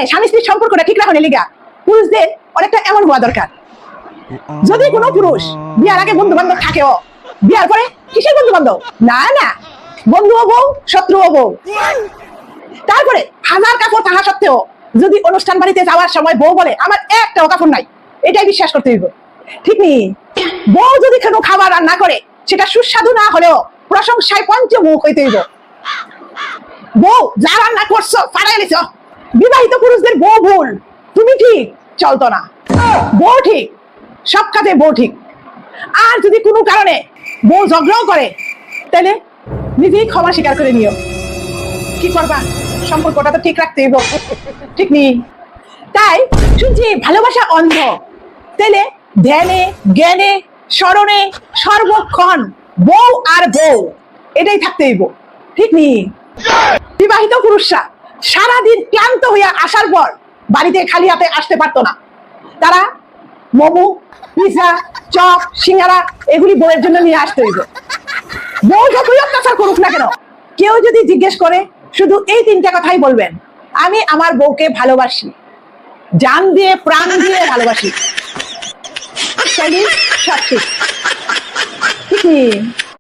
স্বামী স্ত্রীর সম্পর্কটা ঠিক রাখো লিগা পুরুষদের অনেকটা এমন হওয়া দরকার। যদি কোনো পুরুষ বিয়ার আগে বন্ধু বান্ধব থাকেও, বিয়ার পরে কিসের বন্ধু বান্ধব? না না, বন্ধুও বউ, শত্রুও বউ। তারপরে হাজার কাপড় থাকা সত্ত্বেও যদি অনুষ্ঠান বাড়িতে যাওয়ার সময় বউ বলে আমার একটাও কাপড় নাই, এটাই বিশ্বাস করতে হইব। ঠিক নেই? বউ যদি কোনো খাবার রান্না করে সেটা সুস্বাদু না হলেও প্রশংসায় পঞ্চমুখ হইতে হইব। বউ যা রান্না করছো ফাড়াই নিছ। বিবাহিত পুরুষদের বউ ভুল, তুমি ঠিক চলতো না। বউ ঠিক, সব কাজে বউ ঠিক। আর যদি কোনো কারণে বউ ঝগড়াও করে তাহলে নিজেই ক্ষমা স্বীকার করে নিও। কি করবা, সম্পর্কটা তো ঠিক রাখতে হইব। ঠিক নেই? তাই শুনছি ভালোবাসা অন্ধ, তাইলে ধ্যানে জ্ঞানে স্মরণে সর্বক্ষণ বউ আর বউ এটাই থাকতে হইব। ঠিক নেই? বিবাহিত পুরুষরা সারাদিন ক্লান্ত হইয়া আসার পর বাড়িতে খালি হাতে আসতে পারতো না। তারা মোমো, পিৎজা, চপ, সিঙ্গারা এগুলি বউয়ের জন্য নিয়ে আসতে হইব। বউ যতই অত্যাচার করুক না কেন, কেউ যদি জিজ্ঞেস করে শুধু এই তিনটা কথাই বলবেন, আমি আমার বউকে ভালোবাসি, জান দিয়ে প্রাণ দিয়ে ভালোবাসি। সব ঠিক।